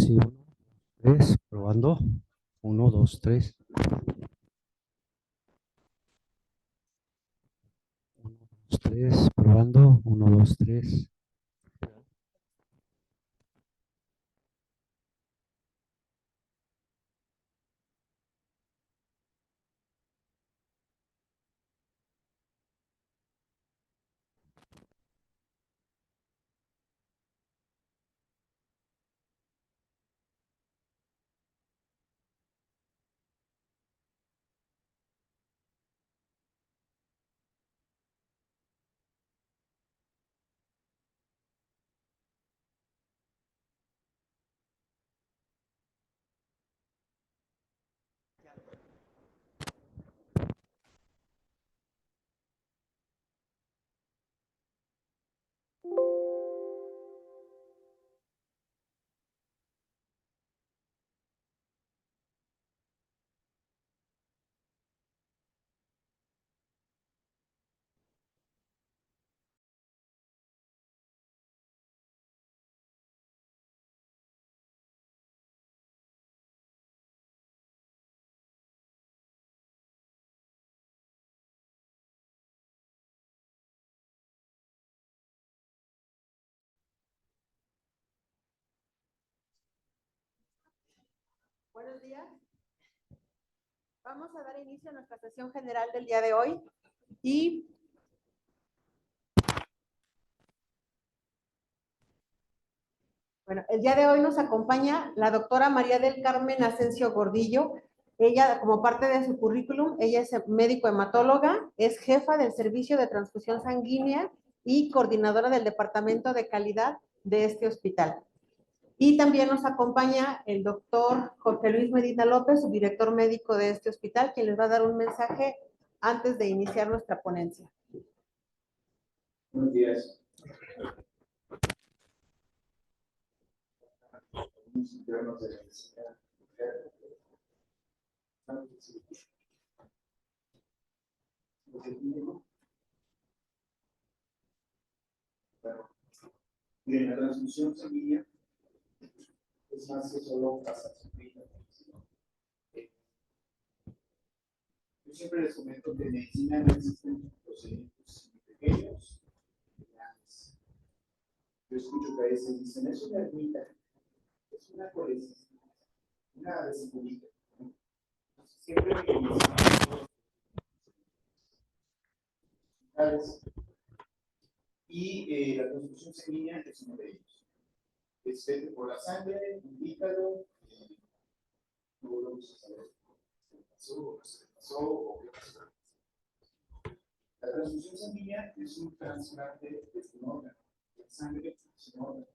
Sí, uno, tres, probando. Uno, dos, tres. Uno, dos, tres, probando. Uno, dos, tres. Buenos días. Vamos a dar inicio a nuestra sesión general del día de hoy y bueno, el día de hoy nos acompaña la doctora María del Carmen Asensio Gordillo. Ella, como parte de su currículum, ella es médico hematóloga, es jefa del servicio de transfusión sanguínea y coordinadora del departamento de calidad de este hospital. Y también nos acompaña el doctor Jorge Luis Medina López, su director médico de este hospital, quien les va a dar un mensaje antes de iniciar nuestra ponencia. Buenos días. Bien, la transfusión sanguínea es más que solo pasar su vida. Yo siempre les comento que en medicina no existen procedimientos pequeños y grandes. Yo escucho que a veces dicen, es una ermita, es una colección, una vesícula. Siempre que y la transfusión sanguínea es uno de ellos. Es feto por la sangre, un hígado, luego vamos a saber qué pasó, o no se pasó, o qué pasó. La transfusión sanguínea es un trasplante de un órgano, la sangre es un órgano.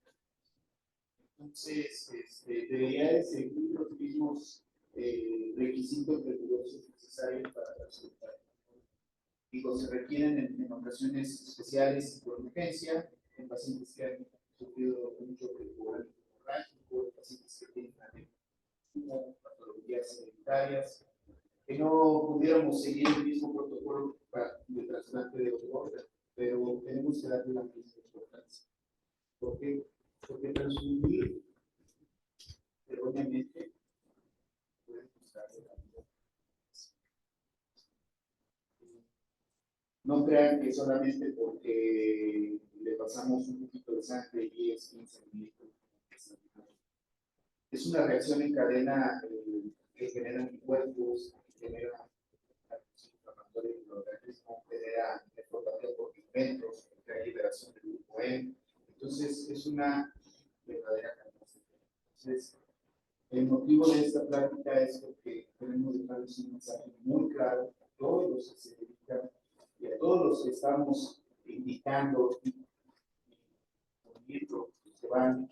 Entonces, debería de seguir los mismos requisitos rigurosos necesarios para transplantar. Digo, se requieren en ocasiones especiales y por urgencia, en pacientes que han sufrido un choque hemorrágico, en pacientes que tienen patologías hereditarias, que no pudiéramos seguir el mismo protocolo de trasplante de otro órgano, pero tenemos que darle la misma importancia. ¿Por qué? Porque transfundir erróneamente puede costarle la vida. No crean que solamente porque le pasamos un poquito de sangre, 10, 15 minutos, es una reacción en cadena que genera anticuerpos, que genera inflamatoria en el organismo, genera nefropatía por pigmentos, que hay liberación del grupo M. Entonces, es una verdadera catástrofe. Entonces, el motivo de esta plática es porque queremos dejarles un mensaje muy claro a todos los que se dedican y a todos los que estamos indicando y poniendo que se van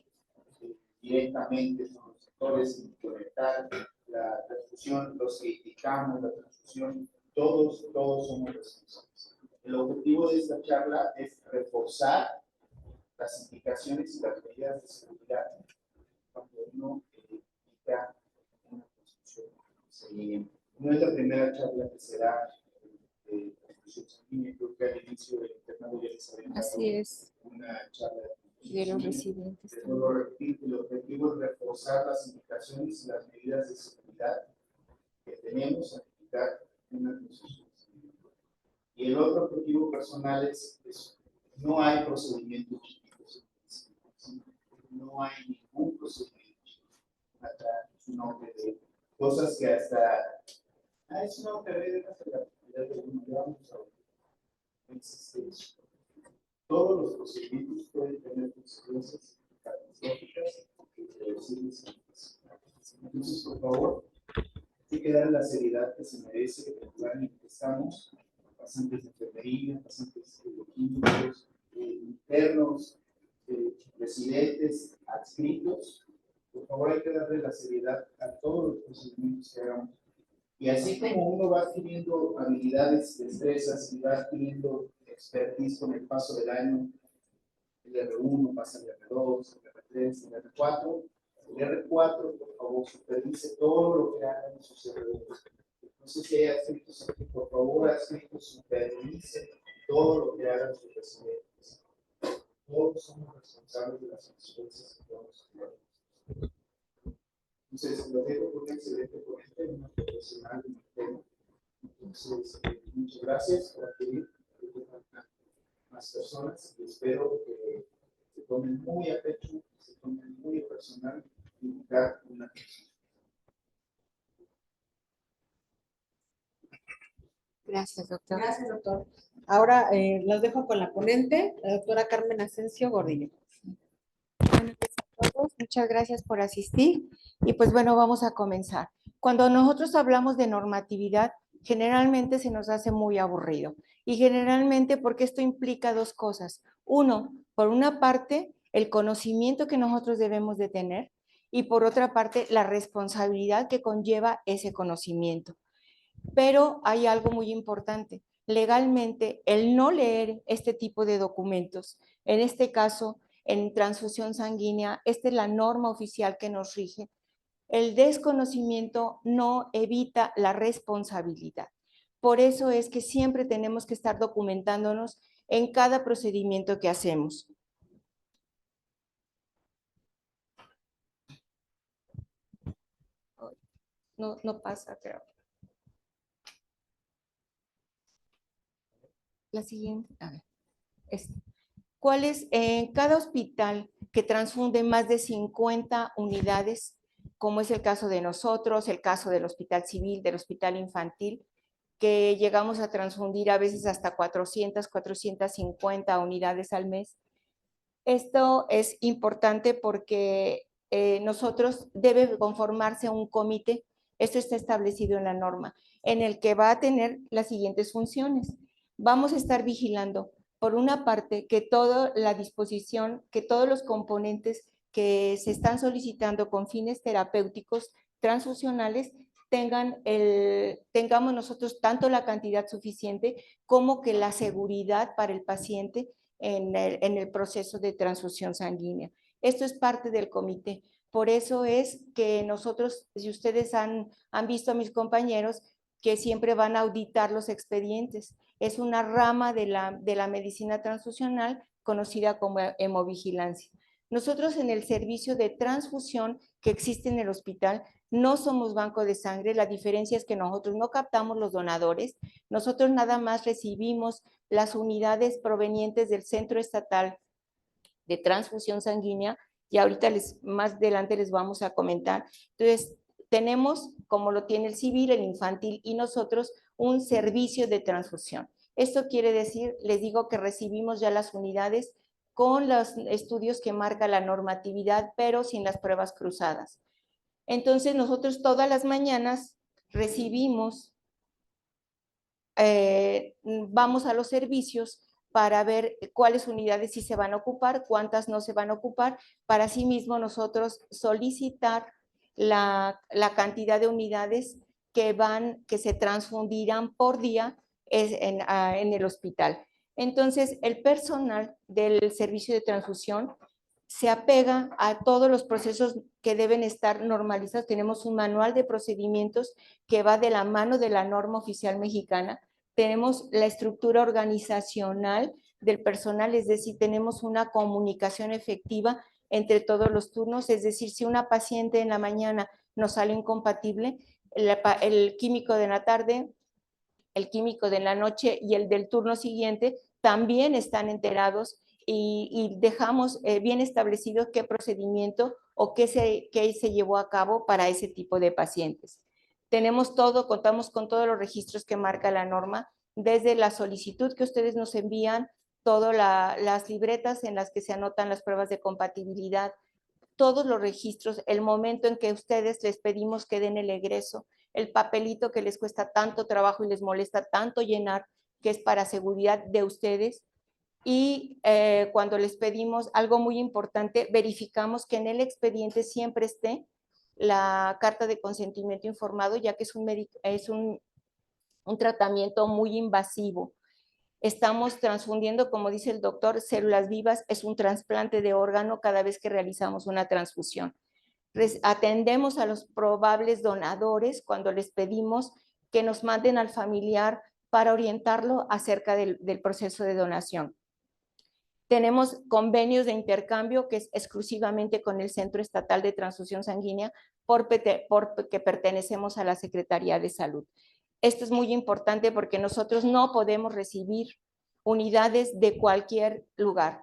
directamente con los sectores implementar la transfusión, los que indicamos la transfusión, todos somos responsables. El objetivo de esta charla es reforzar las indicaciones y las medidas de seguridad cuando uno indica una transfusión. No es la primera charla que se da de transfusión sanguínea, creo que al inicio del internado ya les habían dado una charla de de los residentes. Les vuelvo a repetir, el objetivo es reforzar las indicaciones y las medidas de seguridad que tenemos al aplicar una construcción. Y el otro objetivo personal es no hay procedimientos chiquitos. No hay ningún procedimiento chiquito. Es un nombre de cosas que hasta es una carrera de la todos los procedimientos pueden tener consecuencias catastróficas y irreversibles. Entonces, por favor, hay que darle la seriedad que se merece el lugar en el que estamos, pasantes de enfermería, pasantes químicos, internos, residentes, adscritos. Por favor, hay que darle la seriedad a todos los procedimientos que hagamos. Y así como uno va adquiriendo habilidades, destrezas y va adquiriendo expertise con el paso del año, el R1 pasa al R2, el R3, el R4, el R4, por favor, supervise todo lo que hagan en sus R2. No sé si hay adscritos aquí, por favor, adscritos, supervise todo lo que hagan sus residentes. Todos somos responsables de las consecuencias que podemos tener. Entonces, lo dejo con un excelente ponente, una profesional en el tema. Entonces, muchas gracias por acudir a más personas y espero que se tomen muy a pecho, se tomen muy personal y buscar una persona. Gracias, doctor. Gracias, doctor. Ahora los dejo con la ponente, la doctora Carmen Asensio Gordillo. Buenos días a todos, muchas gracias por asistir y pues bueno, vamos a comenzar. Cuando nosotros hablamos de normatividad, generalmente se nos hace muy aburrido y generalmente porque esto implica dos cosas. Uno, por una parte, el conocimiento que nosotros debemos de tener y por otra parte, la responsabilidad que conlleva ese conocimiento. Pero hay algo muy importante. Legalmente, el no leer este tipo de documentos, en este caso, en transfusión sanguínea, esta es la norma oficial que nos rige. El desconocimiento no evita la responsabilidad. Por eso es que siempre tenemos que estar documentándonos en cada procedimiento que hacemos. No pasa, creo. La siguiente, a ver, ¿Cuál es en cada hospital que transfunde más de 50 unidades, como es el caso de nosotros, el caso del Hospital Civil, del Hospital Infantil, que llegamos a transfundir a veces hasta 400, 450 unidades al mes? Esto es importante porque nosotros debe conformarse un comité, esto está establecido en la norma, en el que va a tener las siguientes funciones. Vamos a estar vigilando, por una parte, que toda la disposición, que todos los componentes que se están solicitando con fines terapéuticos transfusionales tengamos nosotros tanto la cantidad suficiente como que la seguridad para el paciente en el proceso de transfusión sanguínea. Esto es parte del comité. Por eso es que nosotros, si ustedes han visto a mis compañeros, que siempre van a auditar los expedientes. Es una rama de la medicina transfusional conocida como hemovigilancia. Nosotros en el servicio de transfusión que existe en el hospital no somos banco de sangre, la diferencia es que nosotros no captamos los donadores, nosotros nada más recibimos las unidades provenientes del Centro Estatal de Transfusión Sanguínea y ahorita más adelante les vamos a comentar. Entonces, tenemos, como lo tiene el civil, el infantil y nosotros, un servicio de transfusión. Esto quiere decir, les digo que recibimos ya las unidades con los estudios que marca la normatividad, pero sin las pruebas cruzadas. Entonces, nosotros todas las mañanas recibimos, vamos a los servicios para ver cuáles unidades sí se van a ocupar, cuántas no se van a ocupar, para asimismo nosotros solicitar la cantidad de unidades que se transfundirán por día en el hospital. Entonces, el personal del servicio de transfusión se apega a todos los procesos que deben estar normalizados. Tenemos un manual de procedimientos que va de la mano de la norma oficial mexicana. Tenemos la estructura organizacional del personal, es decir, tenemos una comunicación efectiva entre todos los turnos, es decir, si una paciente en la mañana nos sale incompatible, el químico de la tarde, el químico de la noche y el del turno siguiente también están enterados y dejamos bien establecido qué procedimiento o qué se llevó a cabo para ese tipo de pacientes. Tenemos todo, contamos con todos los registros que marca la norma, desde la solicitud que ustedes nos envían, todas las libretas en las que se anotan las pruebas de compatibilidad, todos los registros, el momento en que ustedes les pedimos que den el egreso, el papelito que les cuesta tanto trabajo y les molesta tanto llenar, que es para seguridad de ustedes. Y cuando les pedimos algo muy importante, verificamos que en el expediente siempre esté la carta de consentimiento informado, ya que es un tratamiento muy invasivo. Estamos transfundiendo, como dice el doctor, células vivas, es un trasplante de órgano cada vez que realizamos una transfusión. Atendemos a los probables donadores cuando les pedimos que nos manden al familiar para orientarlo acerca del proceso de donación. Tenemos convenios de intercambio que es exclusivamente con el Centro Estatal de Transfusión Sanguínea porque pertenecemos a la Secretaría de Salud. Esto es muy importante porque nosotros no podemos recibir unidades de cualquier lugar.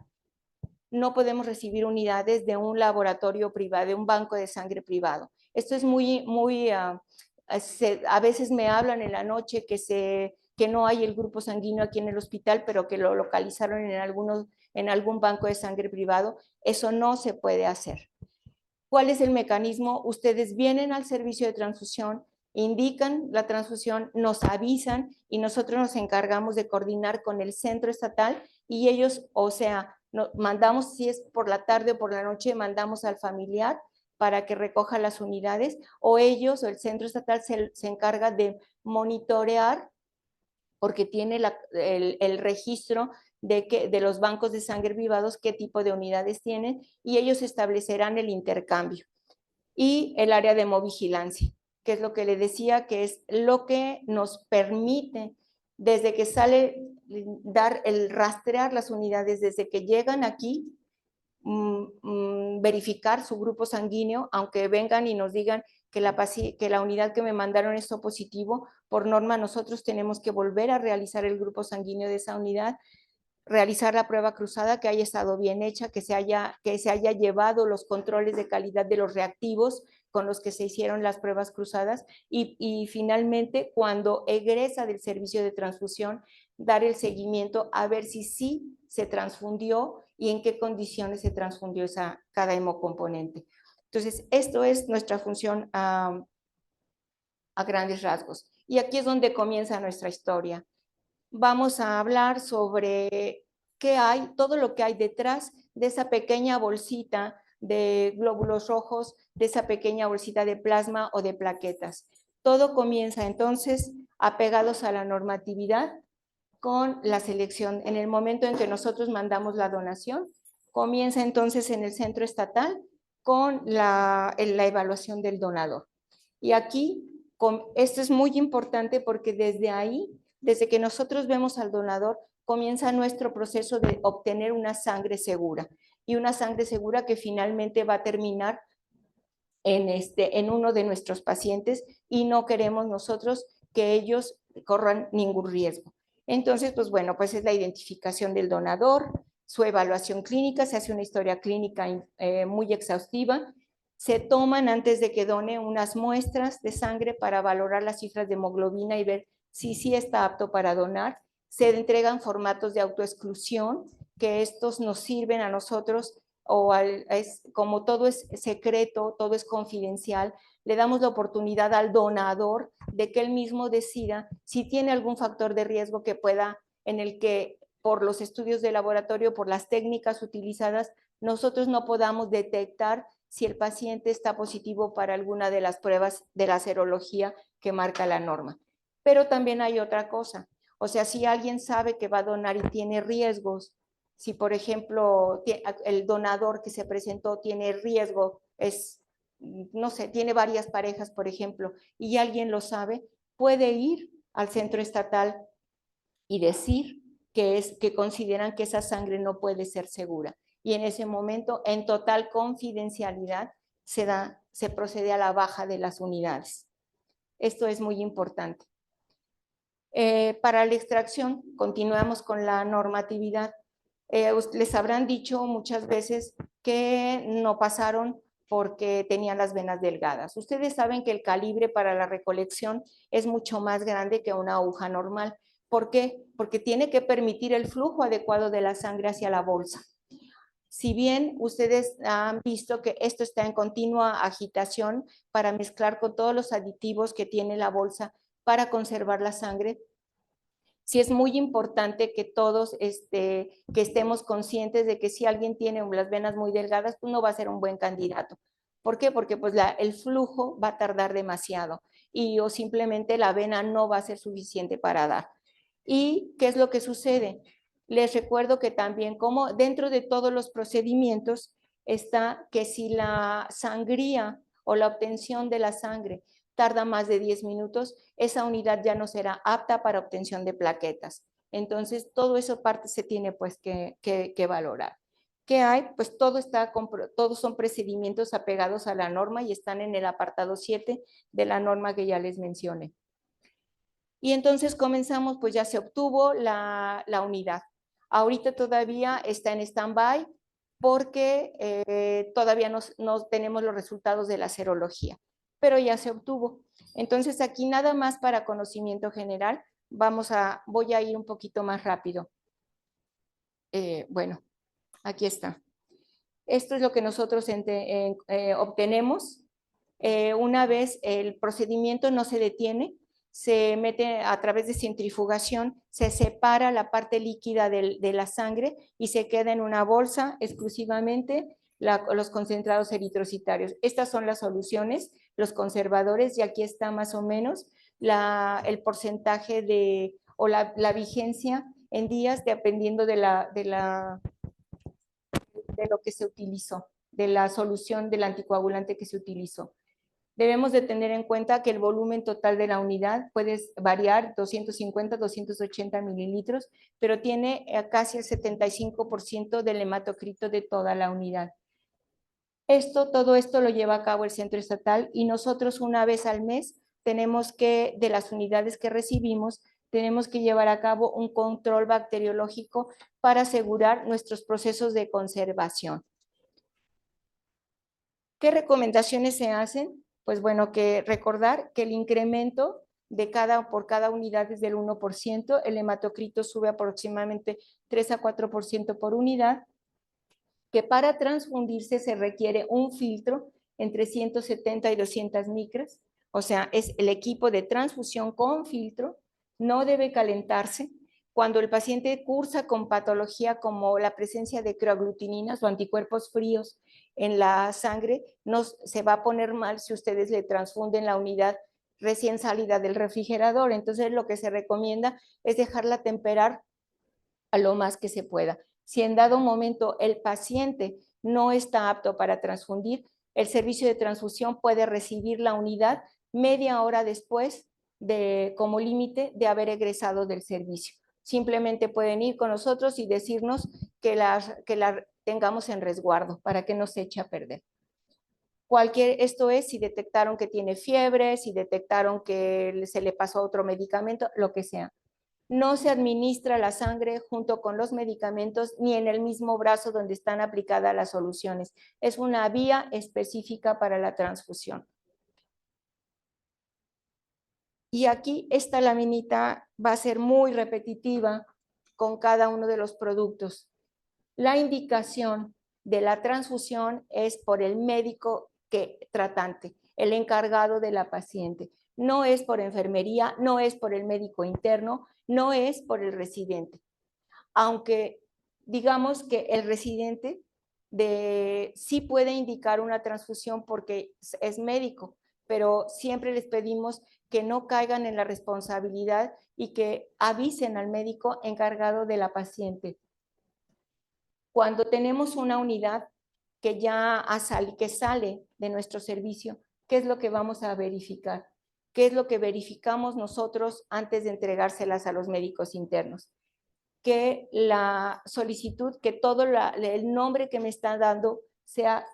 No podemos recibir unidades de un laboratorio privado, de un banco de sangre privado. Esto es a veces me hablan en la noche que no hay el grupo sanguíneo aquí en el hospital, pero que lo localizaron en algún banco de sangre privado. Eso no se puede hacer. ¿Cuál es el mecanismo? Ustedes vienen al servicio de transfusión, indican la transfusión, nos avisan y nosotros nos encargamos de coordinar con el centro estatal y ellos, o sea, mandamos, si es por la tarde o por la noche, mandamos al familiar para que recoja las unidades, o ellos o el centro estatal se encarga de monitorear porque tiene el registro de los bancos de sangre privados, qué tipo de unidades tienen, y ellos establecerán el intercambio. Y el área de hemovigilancia, que es lo que le decía, que es lo que nos permite, desde que sale, rastrear las unidades, desde que llegan aquí, verificar su grupo sanguíneo, aunque vengan y nos digan que la unidad que me mandaron es O positivo, por norma nosotros tenemos que volver a realizar el grupo sanguíneo de esa unidad, realizar la prueba cruzada, que haya estado bien hecha, que se haya llevado los controles de calidad de los reactivos con los que se hicieron las pruebas cruzadas y finalmente cuando egresa del servicio de transfusión, dar el seguimiento a ver si sí se transfundió y en qué condiciones se transfundió cada hemocomponente. Entonces, esto es nuestra función a grandes rasgos. Y aquí es donde comienza nuestra historia. Vamos a hablar sobre qué hay, todo lo que hay detrás de esa pequeña bolsita de glóbulos rojos, de esa pequeña bolsita de plasma o de plaquetas. Todo comienza entonces apegados a la normatividad con la selección. En el momento en que nosotros mandamos la donación, comienza entonces en el centro estatal con la evaluación del donador. Y aquí, esto es muy importante porque desde ahí, desde que nosotros vemos al donador, comienza nuestro proceso de obtener una sangre segura. Y una sangre segura que finalmente va a terminar en uno de nuestros pacientes y no queremos nosotros que ellos corran ningún riesgo. Entonces, pues bueno, pues es la identificación del donador, su evaluación clínica, se hace una historia clínica muy exhaustiva, se toman antes de que done unas muestras de sangre para valorar las cifras de hemoglobina y ver si sí está apto para donar, se entregan formatos de autoexclusión, que estos nos sirven a nosotros como todo es secreto, todo es confidencial, le damos la oportunidad al donador de que él mismo decida si tiene algún factor de riesgo en el que por los estudios de laboratorio, por las técnicas utilizadas, nosotros no podamos detectar si el paciente está positivo para alguna de las pruebas de la serología que marca la norma. Pero también hay otra cosa, o sea, si alguien sabe que va a donar y tiene riesgos, si por ejemplo el donador que se presentó tiene riesgo, no sé, tiene varias parejas, por ejemplo, y alguien lo sabe, puede ir al centro estatal y decir que consideran que esa sangre no puede ser segura. Y en ese momento, en total confidencialidad, se procede a la baja de las unidades. Esto es muy importante. Para la extracción, continuamos con la normatividad. Les habrán dicho muchas veces que no pasaron porque tenían las venas delgadas. Ustedes saben que el calibre para la recolección es mucho más grande que una aguja normal. ¿Por qué? Porque tiene que permitir el flujo adecuado de la sangre hacia la bolsa. Si bien ustedes han visto que esto está en continua agitación para mezclar con todos los aditivos que tiene la bolsa para conservar la sangre, sí es muy importante que todos que estemos conscientes de que si alguien tiene las venas muy delgadas, pues no va a ser un buen candidato. ¿Por qué? Porque pues el flujo va a tardar demasiado o simplemente la vena no va a ser suficiente para dar. ¿Y qué es lo que sucede? Les recuerdo que también como dentro de todos los procedimientos está que si la sangría o la obtención de la sangre tarda más de 10 minutos, esa unidad ya no será apta para obtención de plaquetas. Entonces, todo eso parte se tiene pues que valorar. ¿Qué hay? Pues todos son procedimientos apegados a la norma y están en el apartado 7 de la norma que ya les mencioné. Y entonces comenzamos, pues ya se obtuvo la unidad. Ahorita todavía está en stand-by porque todavía no tenemos los resultados de la serología, pero ya se obtuvo. Entonces aquí nada más para conocimiento general, voy a ir un poquito más rápido. Bueno, aquí está. Esto es lo que nosotros obtenemos. Una vez el procedimiento no se detiene, se mete a través de centrifugación, se separa la parte líquida de la sangre y se queda en una bolsa exclusivamente los concentrados eritrocitarios. Estas son las soluciones, los conservadores, y aquí está más o menos el porcentaje o la vigencia en días dependiendo de lo que se utilizó, de la solución del anticoagulante que se utilizó. Debemos de tener en cuenta que el volumen total de la unidad puede variar 250, 280 mililitros, pero tiene casi el 75% del hematocrito de toda la unidad. Todo esto lo lleva a cabo el centro estatal y nosotros una vez al mes tenemos que, de las unidades que recibimos, tenemos que llevar a cabo un control bacteriológico para asegurar nuestros procesos de conservación. ¿Qué recomendaciones se hacen? Pues bueno, recordar que el incremento por cada unidad es del 1%, el hematocrito sube aproximadamente 3 a 4% por unidad, que para transfundirse se requiere un filtro entre 170 y 200 micras, o sea, es el equipo de transfusión con filtro, no debe calentarse. Cuando el paciente cursa con patología como la presencia de creoaglutininas o anticuerpos fríos en la sangre, se va a poner mal si ustedes le transfunden la unidad recién salida del refrigerador. Entonces, lo que se recomienda es dejarla temperar a lo más que se pueda. Si en dado momento el paciente no está apto para transfundir, el servicio de transfusión puede recibir la unidad media hora después como límite de haber egresado del servicio. Simplemente pueden ir con nosotros y decirnos que la tengamos en resguardo para que no se eche a perder. Esto es si detectaron que tiene fiebre, si detectaron que se le pasó otro medicamento, lo que sea. No se administra la sangre junto con los medicamentos ni en el mismo brazo donde están aplicadas las soluciones. Es una vía específica para la transfusión. Y aquí esta laminita va a ser muy repetitiva con cada uno de los productos. La indicación de la transfusión es por el médico tratante, el encargado de la paciente. No es por enfermería, no es por el médico interno, no es por el residente. Aunque digamos que el residente sí puede indicar una transfusión porque es médico, pero siempre les pedimos que no caigan en la responsabilidad y que avisen al médico encargado de la paciente. Cuando tenemos una unidad que sale de nuestro servicio, ¿qué es lo que vamos a verificar? ¿Qué es lo que verificamos nosotros antes de entregárselas a los médicos internos? que la solicitud, que todo el nombre que me está dando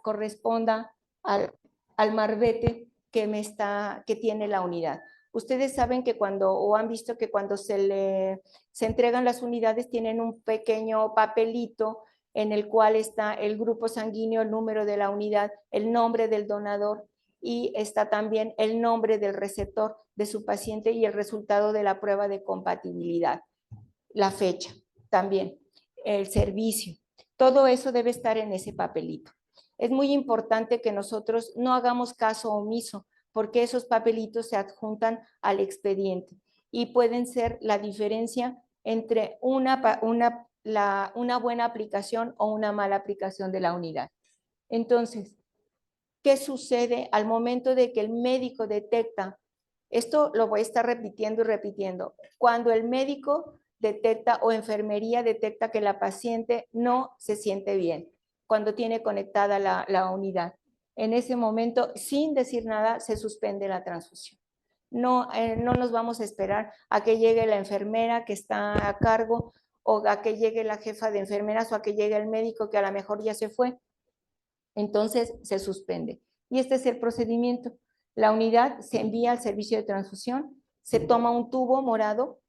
corresponda al marbete que tiene la unidad. Ustedes saben que o han visto que cuando se entregan las unidades tienen un pequeño papelito en el cual está el grupo sanguíneo, el número de la unidad, el nombre del donador y está también el nombre del receptor de su paciente y el resultado de la prueba de compatibilidad, la fecha también, el servicio. Todo eso debe estar en ese papelito. Es muy importante que nosotros no hagamos caso omiso, porque esos papelitos se adjuntan al expediente y pueden ser la diferencia entre una buena aplicación o una mala aplicación de la unidad. Entonces, ¿qué sucede al momento de que el médico detecta? Esto lo voy a estar repitiendo y repitiendo. Cuando el médico detecta o enfermería detecta que la paciente no se siente bien, cuando tiene conectada la unidad. En ese momento, sin decir nada, se suspende la transfusión. No nos vamos a esperar a que llegue la enfermera que está a cargo o a que llegue la jefa de enfermeras o a que llegue el médico que a lo mejor ya se fue. Entonces se suspende. Y este es el procedimiento. La unidad se envía al servicio de transfusión, se toma un tubo morado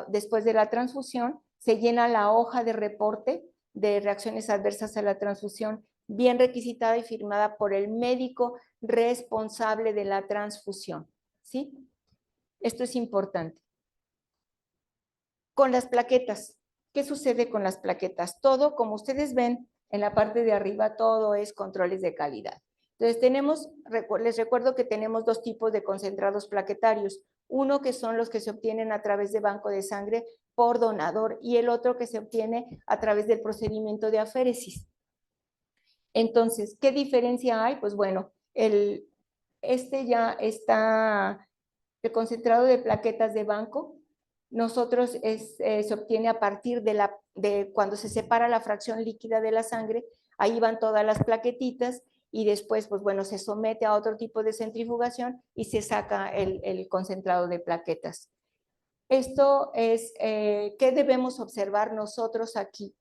después de la transfusión, se llena la hoja de reporte de reacciones adversas a la transfusión, bien requisitada y firmada por el médico responsable de la transfusión. ¿Sí? Esto es importante. Con las plaquetas, ¿qué sucede con las plaquetas? Todo, como ustedes ven, en la parte de arriba, todo es controles de calidad. Entonces, les recuerdo que tenemos dos tipos de concentrados plaquetarios. Uno que son los que se obtienen a través de banco de sangre por donador y el otro que se obtiene a través del procedimiento de aféresis. Entonces, ¿qué diferencia hay? Pues bueno, ya está el concentrado de plaquetas de banco. Nosotros se obtiene a partir de cuando se separa la fracción líquida de la sangre, ahí van todas las plaquetitas y después, pues bueno, se somete a otro tipo de centrifugación y se saca el concentrado de plaquetas. Esto es, ¿qué debemos observar nosotros aquí?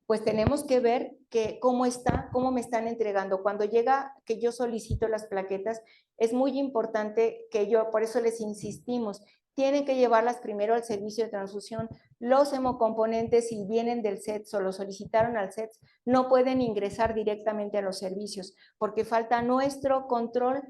Pues tenemos que ver cómo me están entregando. Cuando llega que yo solicito las plaquetas, es muy importante por eso les insistimos, tienen que llevarlas primero al servicio de transfusión. Los hemocomponentes, si vienen del CETS o lo solicitaron al CETS, no pueden ingresar directamente a los servicios, porque falta nuestro control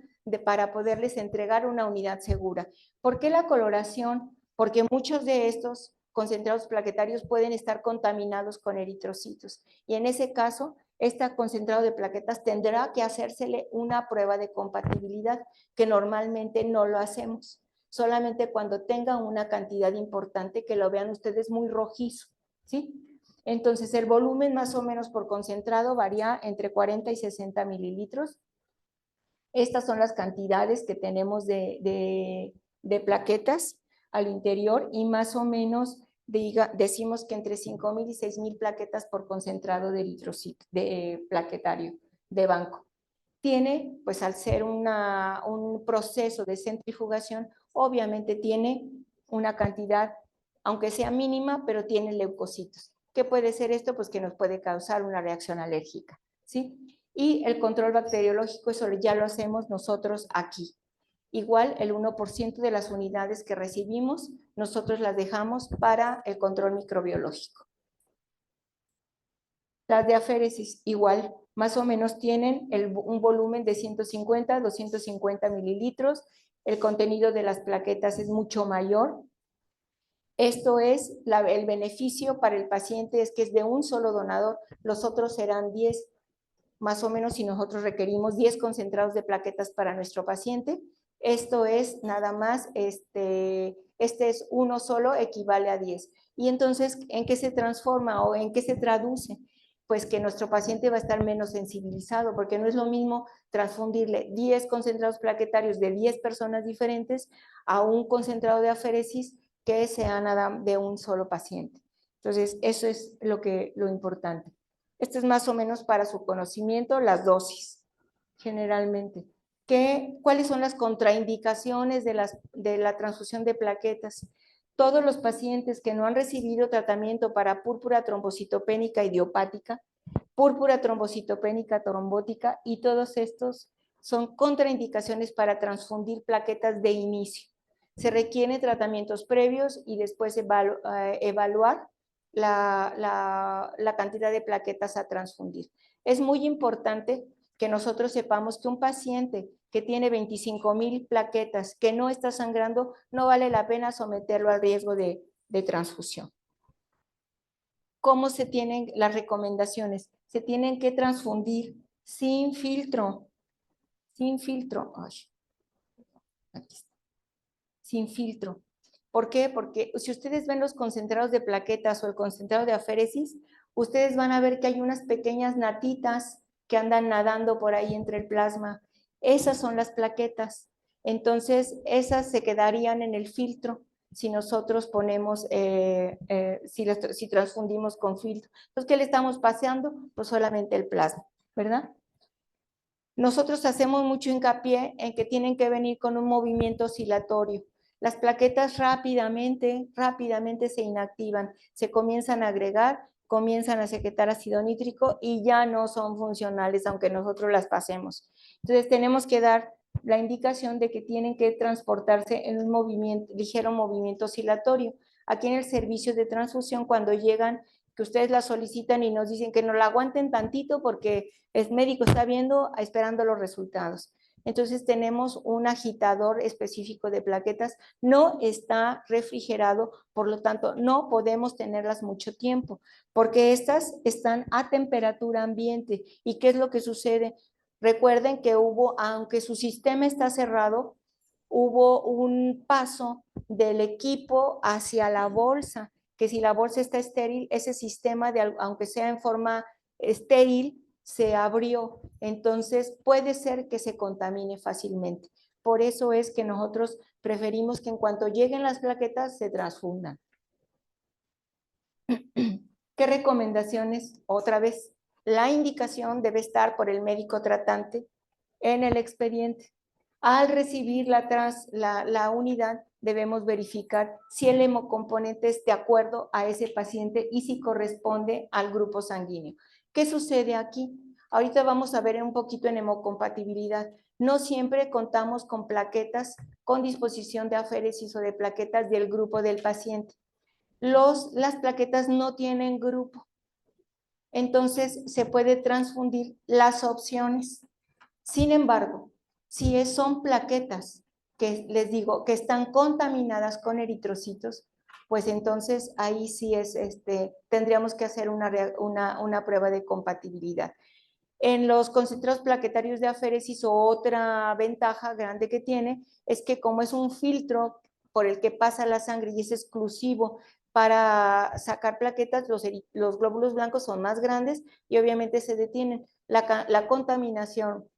para poderles entregar una unidad segura. ¿Por qué la coloración? Porque muchos de estos concentrados plaquetarios pueden estar contaminados con eritrocitos. Y en ese caso, este concentrado de plaquetas tendrá que hacérsele una prueba de compatibilidad, que normalmente no lo hacemos. Solamente cuando tenga una cantidad importante, que lo vean ustedes muy rojizo, ¿sí? Entonces, el volumen más o menos por concentrado varía entre 40 y 60 mililitros. Estas son las cantidades que tenemos de plaquetas al interior y más o menos decimos que entre 5,000 y 6,000 plaquetas por concentrado de eritrocito, de plaquetario de banco. Tiene, pues al ser un proceso de centrifugación, obviamente tiene una cantidad, aunque sea mínima, pero tiene leucocitos. ¿Qué puede ser esto? Pues que nos puede causar una reacción alérgica, ¿sí? Y el control bacteriológico, eso ya lo hacemos nosotros aquí. Igual el 1% de las unidades que recibimos, nosotros las dejamos para el control microbiológico. Las de aféresis, igual, más o menos tienen un volumen de 150 a 250 mililitros. El contenido de las plaquetas es mucho mayor. Esto es, el beneficio para el paciente es que es de un solo donador, los otros serán 10, más o menos si nosotros requerimos 10 concentrados de plaquetas para nuestro paciente. Esto es nada más, este es uno solo, equivale a 10. Y entonces, ¿en qué se transforma o en qué se traduce? Pues que nuestro paciente va a estar menos sensibilizado, porque no es lo mismo transfundirle 10 concentrados plaquetarios de 10 personas diferentes a un concentrado de aféresis que sea nada de un solo paciente. Entonces, eso es lo importante. Esto es más o menos para su conocimiento, las dosis, generalmente. ¿Cuáles son las contraindicaciones de la transfusión de plaquetas? todos los pacientes que no han recibido tratamiento para púrpura trombocitopénica idiopática, púrpura trombocitopénica trombótica, y todos estos son contraindicaciones para transfundir plaquetas de inicio. Se requieren tratamientos previos y después evaluar la cantidad de plaquetas a transfundir. Es muy importante que nosotros sepamos que un paciente que tiene 25,000 plaquetas, que no está sangrando, no vale la pena someterlo al riesgo de transfusión. ¿Cómo se tienen las recomendaciones? Se tienen que transfundir sin filtro. Sin filtro. Ay, aquí está. Sin filtro. ¿Por qué? Porque si ustedes ven los concentrados de plaquetas o el concentrado de aféresis, ustedes van a ver que hay unas pequeñas natitas que andan nadando por ahí entre el plasma. Esas son las plaquetas. Entonces, esas se quedarían en el filtro si nosotros ponemos, si transfundimos con filtro. Entonces, ¿qué le estamos paseando? Pues solamente el plasma, ¿verdad? Nosotros hacemos mucho hincapié en que tienen que venir con un movimiento oscilatorio. Las plaquetas rápidamente se inactivan, se comienzan a agregar, comienzan a secretar ácido nítrico y ya no son funcionales, aunque nosotros las pasemos. Entonces tenemos que dar la indicación de que tienen que transportarse en un ligero movimiento oscilatorio. Aquí en el servicio de transfusión, cuando llegan, que ustedes la solicitan y nos dicen que no la aguanten tantito porque el médico está viendo, esperando los resultados. Entonces tenemos un agitador específico de plaquetas, no está refrigerado, por lo tanto no podemos tenerlas mucho tiempo, porque estas están a temperatura ambiente. ¿Y qué es lo que sucede? Recuerden que aunque su sistema está cerrado, hubo un paso del equipo hacia la bolsa, que si la bolsa está estéril, ese sistema, aunque sea en forma estéril, se abrió. Entonces puede ser que se contamine fácilmente. Por eso es que nosotros preferimos que en cuanto lleguen las plaquetas se transfundan. ¿Qué recomendaciones? Otra vez, la indicación debe estar por el médico tratante en el expediente. Al recibir la unidad, debemos verificar si el hemocomponente es de acuerdo a ese paciente y si corresponde al grupo sanguíneo. ¿Qué sucede aquí? Ahorita vamos a ver un poquito en hemocompatibilidad. No siempre contamos con plaquetas con disposición de aféresis o de plaquetas del grupo del paciente. Las plaquetas no tienen grupo. Entonces se puede transfundir las opciones. Sin embargo, si son plaquetas que les digo que están contaminadas con eritrocitos, pues entonces ahí sí tendríamos que hacer una prueba de compatibilidad. En los concentrados plaquetarios de aféresis, otra ventaja grande que tiene es que como es un filtro por el que pasa la sangre y es exclusivo para sacar plaquetas, los glóbulos blancos son más grandes y obviamente se detienen. La contaminación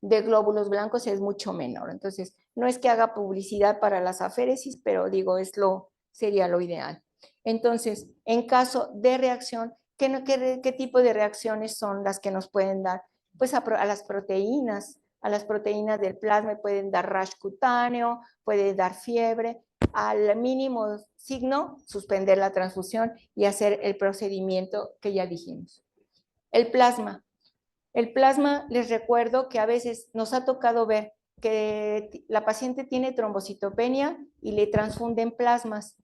de glóbulos blancos es mucho menor. Entonces, no es que haga publicidad para las aféresis, pero digo, sería lo ideal. Entonces, en caso de reacción, ¿qué tipo de reacciones son las que nos pueden dar? Pues a las proteínas del plasma pueden dar rash cutáneo, puede dar fiebre. Al mínimo signo, suspender la transfusión y hacer el procedimiento que ya dijimos. El plasma, les recuerdo que a veces nos ha tocado ver que la paciente tiene trombocitopenia y le transfunden plasmas.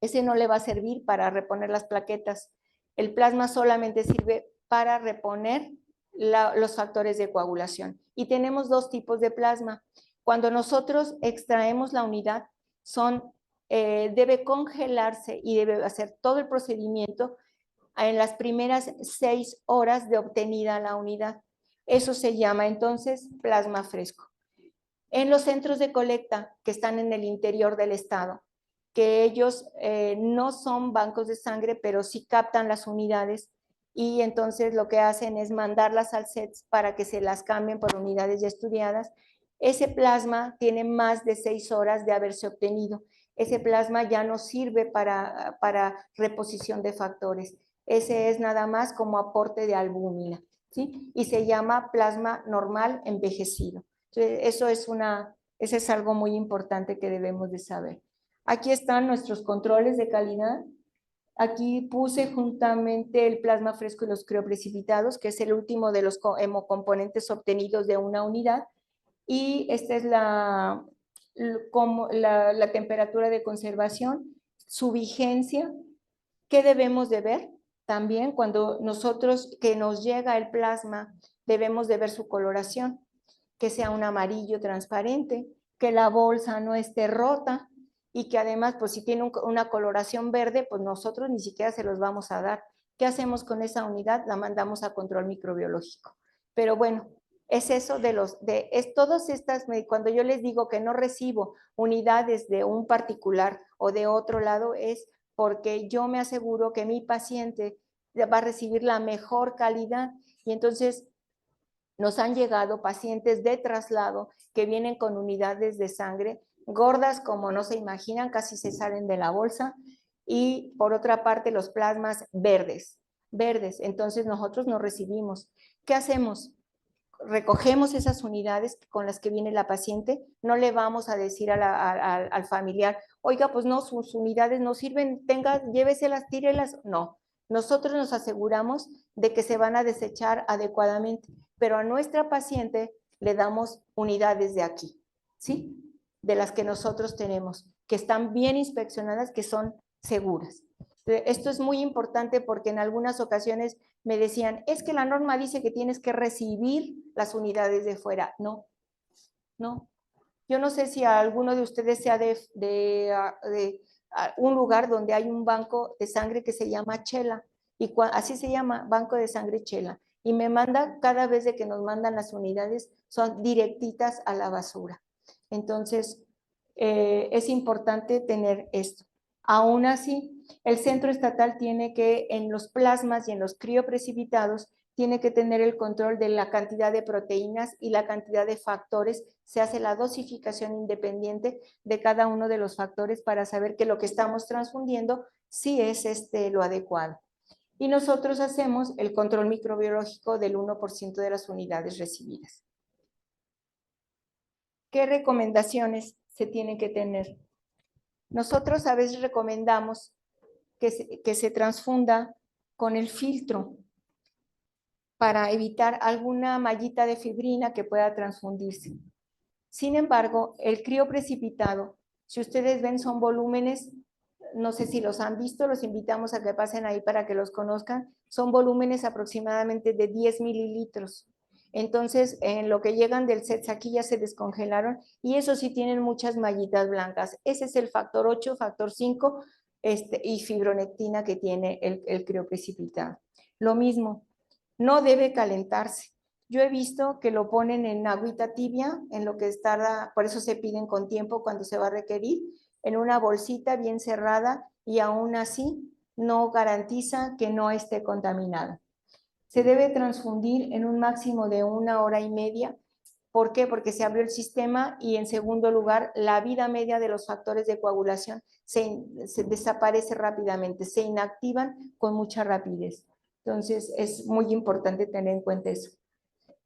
Ese no le va a servir para reponer las plaquetas. El plasma solamente sirve para reponer los factores de coagulación. Y tenemos dos tipos de plasma. Cuando nosotros extraemos la unidad, debe congelarse y debe hacer todo el procedimiento en las primeras 6 horas de obtenida la unidad. Eso se llama entonces plasma fresco. En los centros de colecta que están en el interior del estado, que ellos no son bancos de sangre, pero sí captan las unidades y entonces lo que hacen es mandarlas al CETS para que se las cambien por unidades ya estudiadas. Ese plasma tiene más de 6 horas de haberse obtenido. Ese plasma ya no sirve para reposición de factores. Ese es nada más como aporte de albúmina, ¿sí? Y se llama plasma normal envejecido. Entonces, eso es algo muy importante que debemos de saber. Aquí están nuestros controles de calidad. Aquí puse juntamente el plasma fresco y los crioprecipitados, que es el último de los hemocomponentes obtenidos de una unidad. Y esta es la temperatura de conservación, su vigencia. ¿Qué debemos de ver? También cuando nosotros, que nos llega el plasma, debemos de ver su coloración, que sea un amarillo transparente, que la bolsa no esté rota y que además, pues si tiene una coloración verde, pues nosotros ni siquiera se los vamos a dar. ¿Qué hacemos con esa unidad? La mandamos a control microbiológico. Pero bueno, es eso todas estas, cuando yo les digo que no recibo unidades de un particular o de otro lado, es porque yo me aseguro que mi paciente va a recibir la mejor calidad. Y entonces nos han llegado pacientes de traslado que vienen con unidades de sangre gordas como no se imaginan, casi se salen de la bolsa, y por otra parte los plasmas verdes. Entonces nosotros no recibimos. ¿Qué hacemos? Recogemos esas unidades con las que viene la paciente, no le vamos a decir al familiar, oiga, pues no, sus unidades no sirven, lléveselas, tírelas. No, nosotros nos aseguramos de que se van a desechar adecuadamente, pero a nuestra paciente le damos unidades de aquí, ¿sí? De las que nosotros tenemos, que están bien inspeccionadas, que son seguras. Esto es muy importante porque en algunas ocasiones me decían, es que la norma dice que tienes que recibir las unidades de fuera. No, no. Yo no sé si a alguno de ustedes sea de un lugar donde hay un banco de sangre que se llama Chela, y así se llama, Banco de Sangre Chela, y me manda, cada vez de que nos mandan las unidades, son directitas a la basura. Entonces, es importante tener esto. Aún así, el centro estatal tiene que, en los plasmas y en los crioprecipitados, tiene que tener el control de la cantidad de proteínas y la cantidad de factores. Se hace la dosificación independiente de cada uno de los factores para saber que lo que estamos transfundiendo sí es lo adecuado. Y nosotros hacemos el control microbiológico del 1% de las unidades recibidas. ¿Qué recomendaciones se tienen que tener? Nosotros a veces recomendamos que se transfunda con el filtro para evitar alguna mallita de fibrina que pueda transfundirse. Sin embargo, el crioprecipitado, si ustedes ven, son volúmenes, no sé si los han visto, los invitamos a que pasen ahí para que los conozcan, son volúmenes aproximadamente de 10 mililitros. Entonces, en lo que llegan del set, aquí ya se descongelaron y eso sí tienen muchas mallitas blancas. Ese es el factor 8, factor 5 y fibronectina que tiene el crioprecipitado. Lo mismo, no debe calentarse. Yo he visto que lo ponen en agüita tibia, en lo que está, por eso se piden con tiempo cuando se va a requerir, en una bolsita bien cerrada y aún así no garantiza que no esté contaminada. Se debe transfundir en un máximo de 1 hora y media. ¿Por qué? Porque se abrió el sistema y en segundo lugar, la vida media de los factores de coagulación se desaparece rápidamente, se inactivan con mucha rapidez. Entonces, es muy importante tener en cuenta eso.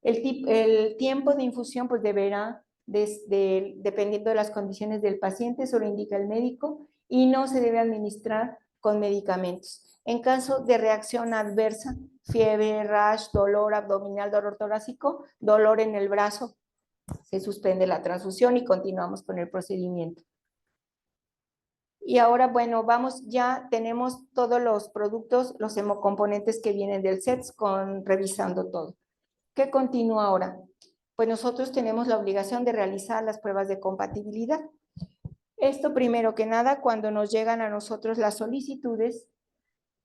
El tiempo de infusión pues deberá, dependiendo de las condiciones del paciente, eso lo indica el médico, y no se debe administrar con medicamentos. En caso de reacción adversa, fiebre, rash, dolor abdominal, dolor torácico, dolor en el brazo, se suspende la transfusión y continuamos con el procedimiento. Y ahora, bueno, ya tenemos todos los productos, los hemocomponentes que vienen del SETS, revisando todo. ¿Qué continúa ahora? Pues nosotros tenemos la obligación de realizar las pruebas de compatibilidad. Esto primero que nada, cuando nos llegan a nosotros las solicitudes,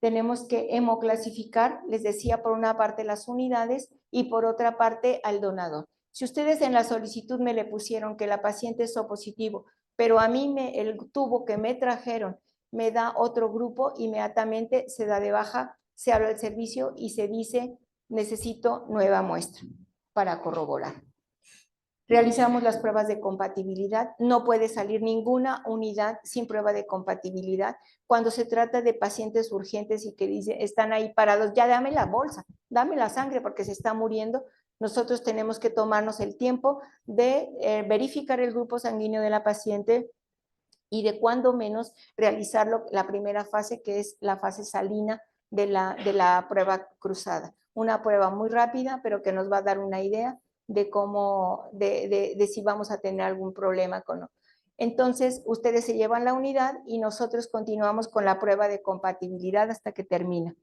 tenemos que hemoclasificar, les decía, por una parte las unidades y por otra parte al donador. Si ustedes en la solicitud me le pusieron que la paciente es O positivo, pero a mí el tubo que me trajeron me da otro grupo, inmediatamente se da de baja, se habla del servicio y se dice necesito nueva muestra para corroborar. Realizamos las pruebas de compatibilidad. No puede salir ninguna unidad sin prueba de compatibilidad. Cuando se trata de pacientes urgentes y que dicen, están ahí parados, ya dame la bolsa, dame la sangre porque se está muriendo, nosotros tenemos que tomarnos el tiempo de verificar el grupo sanguíneo de la paciente, y de cuándo menos realizarlo la primera fase, que es la fase salina de la prueba cruzada. Una prueba muy rápida, pero que nos va a dar una idea de cómo, de si vamos a tener algún problema con. Entonces, ustedes se llevan la unidad y nosotros continuamos con la prueba de compatibilidad hasta que termina.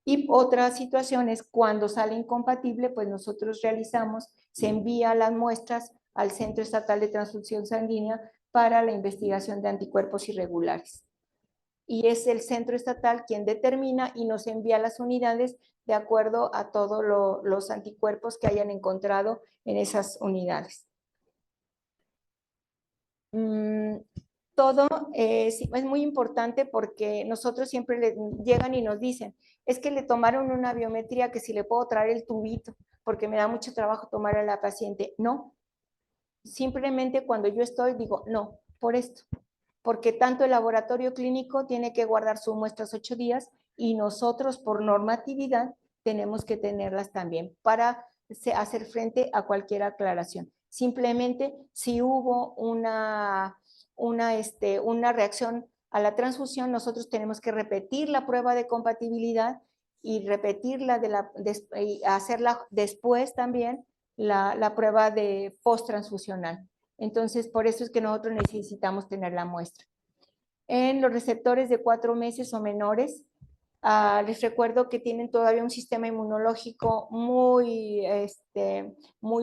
Y otra situación es cuando sale incompatible, pues nosotros realizamos, se envía las muestras al Centro Estatal de Transfusión Sanguínea para la investigación de anticuerpos irregulares. Y es el centro estatal quien determina y nos envía las unidades de acuerdo a todos los anticuerpos que hayan encontrado en esas unidades. Todo es muy importante porque nosotros siempre llegan y nos dicen, es que le tomaron una biometría que si le puedo traer el tubito, porque me da mucho trabajo tomar a la paciente. No, simplemente cuando yo estoy digo, no, por esto, porque tanto el laboratorio clínico tiene que guardar sus muestras 8 días y nosotros por normatividad tenemos que tenerlas también para hacer frente a cualquier aclaración. Simplemente si hubo una reacción a la transfusión, nosotros tenemos que repetir la prueba de compatibilidad y repetirla y hacerla después también la prueba de post-transfusional. Entonces, por eso es que nosotros necesitamos tener la muestra. En los receptores de 4 meses o menores, les recuerdo que tienen todavía un sistema inmunológico muy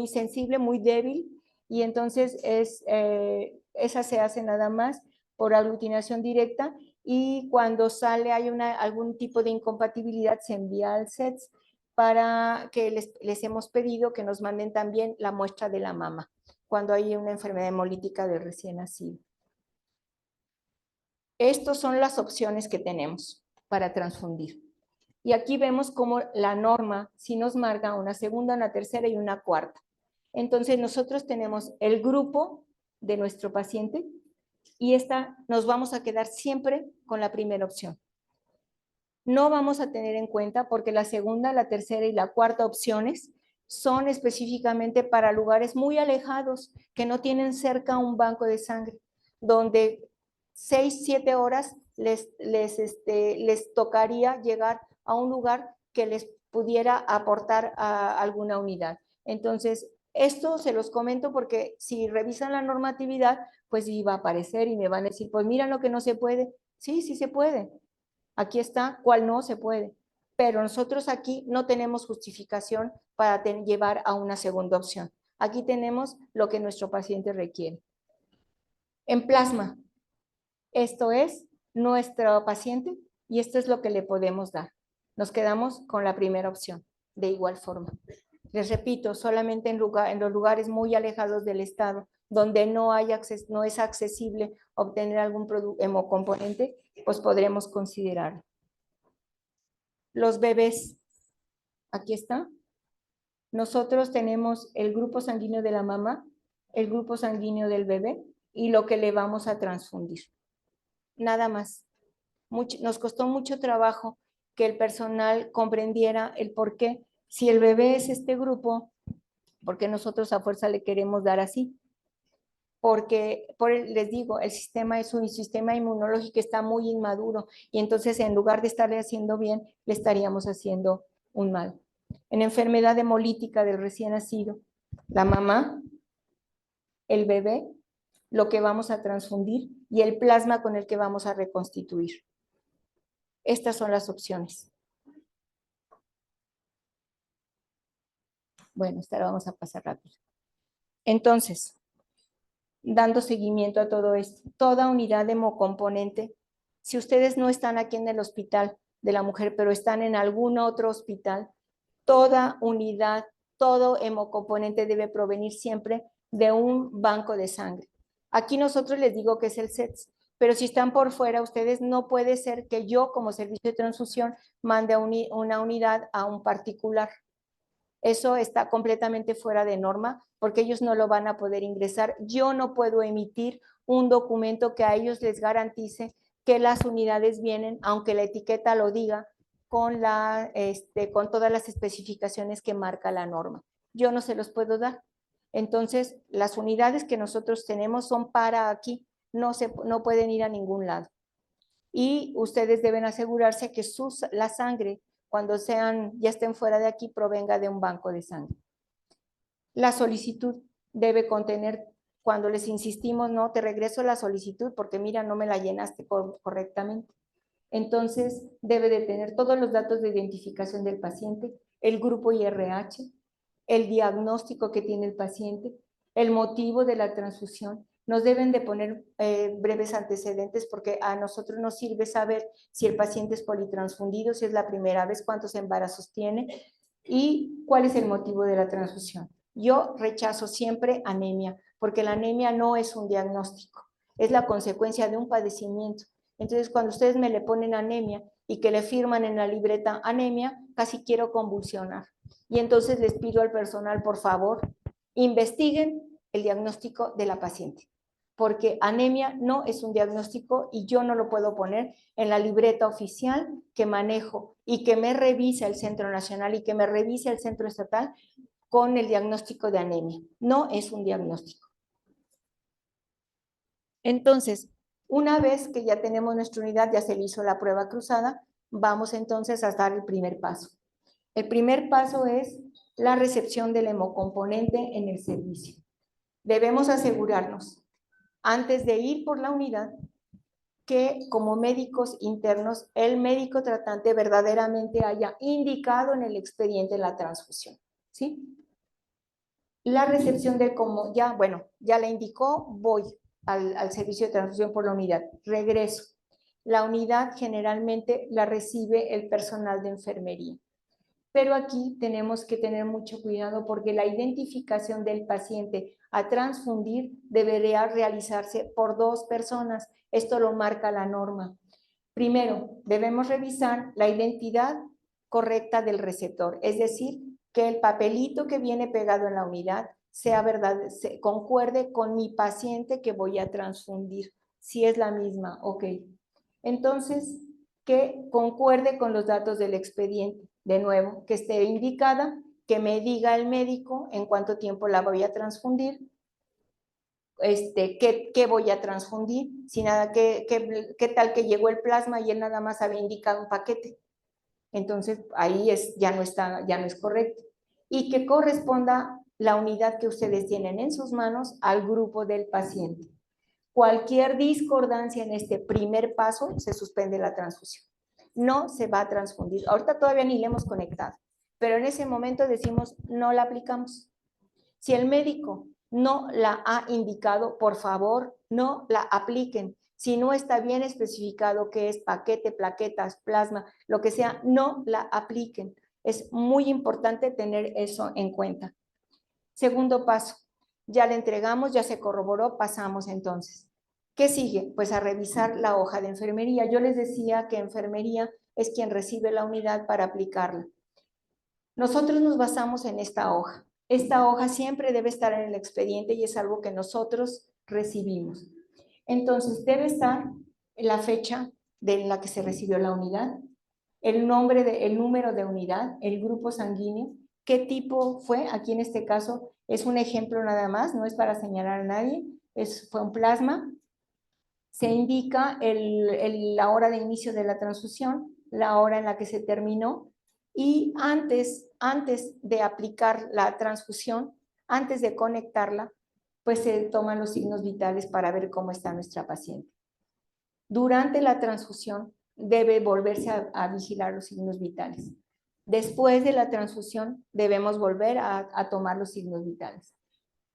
sensible, muy débil, y entonces esa se hace nada más por aglutinación directa, y cuando sale hay algún tipo de incompatibilidad se envía al CETS para que les hemos pedido que nos manden también la muestra de la mama cuando hay una enfermedad hemolítica del recién nacido. Estas son las opciones que tenemos para transfundir. Y aquí vemos cómo la norma sí nos marca una segunda, una tercera y una cuarta. Entonces nosotros tenemos el grupo de nuestro paciente y nos vamos a quedar siempre con la primera opción. No vamos a tener en cuenta porque la segunda, la tercera y la cuarta opciones son específicamente para lugares muy alejados que no tienen cerca un banco de sangre, donde 6, 7 horas les tocaría llegar a un lugar que les pudiera aportar a alguna unidad. Entonces, esto se los comento porque si revisan la normatividad, pues iba a aparecer y me van a decir, pues mira lo que no se puede. Sí, sí se puede. Aquí está, cuál no se puede. Pero nosotros aquí no tenemos justificación para llevar a una segunda opción. Aquí tenemos lo que nuestro paciente requiere. En plasma, esto es nuestro paciente y esto es lo que le podemos dar. Nos quedamos con la primera opción, de igual forma. Les repito, solamente en los lugares muy alejados del estado, donde no es accesible obtener algún hemocomponente, pues podremos considerarlo. Los bebés, aquí está. Nosotros tenemos el grupo sanguíneo de la mamá, el grupo sanguíneo del bebé y lo que le vamos a transfundir. Nada más. Nos costó mucho trabajo que el personal comprendiera el por qué. Si el bebé es este grupo, ¿por qué nosotros a fuerza le queremos dar así? Porque, les digo, el sistema es un sistema inmunológico que está muy inmaduro y entonces en lugar de estarle haciendo bien, le estaríamos haciendo un mal. En enfermedad hemolítica del recién nacido, la mamá, el bebé, lo que vamos a transfundir y el plasma con el que vamos a reconstituir. Estas son las opciones. Bueno, esta la vamos a pasar rápido. Entonces, dando seguimiento a todo esto, toda unidad de hemocomponente, si ustedes no están aquí en el hospital de la mujer, pero están en algún otro hospital, toda unidad, todo hemocomponente debe provenir siempre de un banco de sangre. Aquí nosotros les digo que es el CETS, pero si están por fuera, ustedes no puede ser que yo como servicio de transfusión mande una unidad a un particular. Eso está completamente fuera de norma porque ellos no lo van a poder ingresar. Yo no puedo emitir un documento que a ellos les garantice que las unidades vienen, aunque la etiqueta lo diga, con todas las especificaciones que marca la norma. Yo no se los puedo dar. Entonces, las unidades que nosotros tenemos son para aquí, no pueden ir a ningún lado. Y ustedes deben asegurarse que la sangre, cuando ya estén fuera de aquí, provenga de un banco de sangre. La solicitud debe contener, cuando les insistimos, no, te regreso la solicitud porque mira, no me la llenaste correctamente. Entonces, debe de tener todos los datos de identificación del paciente, el grupo IRH, el diagnóstico que tiene el paciente, el motivo de la transfusión. Nos deben de poner breves antecedentes porque a nosotros nos sirve saber si el paciente es politransfundido, si es la primera vez, cuántos embarazos tiene y cuál es el motivo de la transfusión. Yo rechazo siempre anemia, porque la anemia no es un diagnóstico, es la consecuencia de un padecimiento. Entonces, cuando ustedes me le ponen anemia y que le firman en la libreta anemia, casi quiero convulsionar. Y entonces les pido al personal, por favor, investiguen el diagnóstico de la paciente, porque anemia no es un diagnóstico y yo no lo puedo poner en la libreta oficial que manejo y que me revisa el Centro Nacional y que me revise el Centro Estatal con el diagnóstico de anemia. No es un diagnóstico. Entonces, una vez que ya tenemos nuestra unidad, ya se le hizo la prueba cruzada, vamos entonces a dar el primer paso. El primer paso es la recepción del hemocomponente en el servicio. Debemos asegurarnos, antes de ir por la unidad, que como médicos internos, el médico tratante verdaderamente haya indicado en el expediente la transfusión, ¿sí? La recepción del como, ya la indicó, voy al servicio de transfusión por la unidad, regreso. La unidad generalmente la recibe el personal de enfermería. Pero aquí tenemos que tener mucho cuidado porque la identificación del paciente a transfundir debería realizarse por 2 personas. Esto lo marca la norma. Primero, debemos revisar la identidad correcta del receptor, es decir, que el papelito que viene pegado en la unidad sea verdad, concuerde con mi paciente que voy a transfundir. Si es la misma, ok. Entonces, que concuerde con los datos del expediente. De nuevo, que esté indicada, que me diga el médico en cuánto tiempo la voy a transfundir, qué voy a transfundir, si nada, qué tal que llegó el plasma y él nada más había indicado un paquete. Entonces, ahí ya no es correcto. Y que corresponda la unidad que ustedes tienen en sus manos al grupo del paciente. Cualquier discordancia en este primer paso, se suspende la transfusión. No se va a transfundir. Ahorita todavía ni le hemos conectado, pero en ese momento decimos, no la aplicamos. Si el médico no la ha indicado, por favor, no la apliquen. Si no está bien especificado qué es paquete, plaquetas, plasma, lo que sea, no la apliquen. Es muy importante tener eso en cuenta. Segundo paso, ya le entregamos, ya se corroboró, pasamos entonces. ¿Qué sigue? Pues a revisar la hoja de enfermería. Yo les decía que enfermería es quien recibe la unidad para aplicarla. Nosotros nos basamos en esta hoja. Esta hoja siempre debe estar en el expediente y es algo que nosotros recibimos. Entonces, debe estar la fecha de la que se recibió la unidad, el número de unidad, el grupo sanguíneo, qué tipo fue. Aquí en este caso es un ejemplo nada más, no es para señalar a nadie, fue un plasma. Se indica la hora de inicio de la transfusión, la hora en la que se terminó y antes de aplicar la transfusión, antes de conectarla, pues se toman los signos vitales para ver cómo está nuestra paciente. Durante la transfusión debe volverse a vigilar los signos vitales. Después de la transfusión debemos volver a tomar los signos vitales.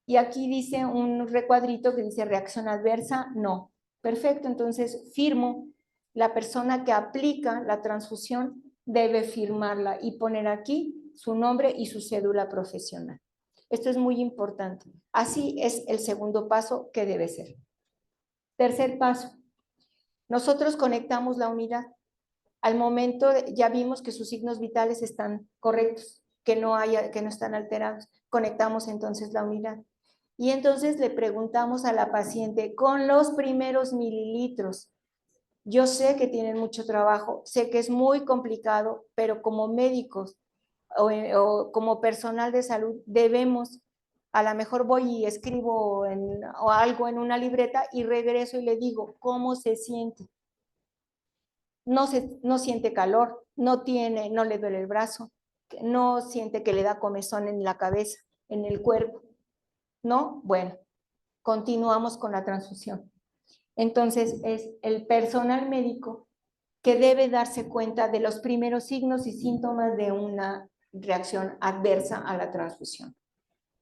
Y aquí dice un recuadrito que dice reacción adversa, no. Perfecto, entonces firmo. La persona que aplica la transfusión debe firmarla y poner aquí su nombre y su cédula profesional. Esto es muy importante. Así es el segundo paso que debe ser. Tercer paso. Nosotros conectamos la unidad. Al momento ya vimos que sus signos vitales están correctos, que no están alterados. Conectamos entonces la unidad. Y entonces le preguntamos a la paciente con los primeros mililitros. Yo sé que tienen mucho trabajo, sé que es muy complicado, pero como médicos o como personal de salud debemos A lo mejor voy y escribo o algo en una libreta y regreso y le digo, ¿cómo se siente? No siente calor, no le duele el brazo, no siente que le da comezón en la cabeza, en el cuerpo, ¿no? Bueno, continuamos con la transfusión. Entonces, es el personal médico que debe darse cuenta de los primeros signos y síntomas de una reacción adversa a la transfusión.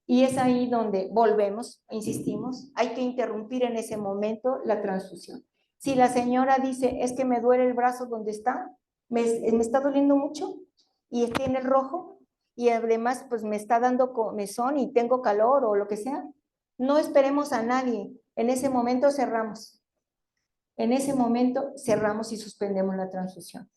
Y es ahí donde volvemos, insistimos, hay que interrumpir en ese momento la transfusión. Si la señora dice, es que me duele el brazo donde está, me está doliendo mucho y tiene el rojo y además pues me está dando comezón y tengo calor o lo que sea, no esperemos a nadie, en ese momento cerramos. En ese momento cerramos y suspendemos la transfusión.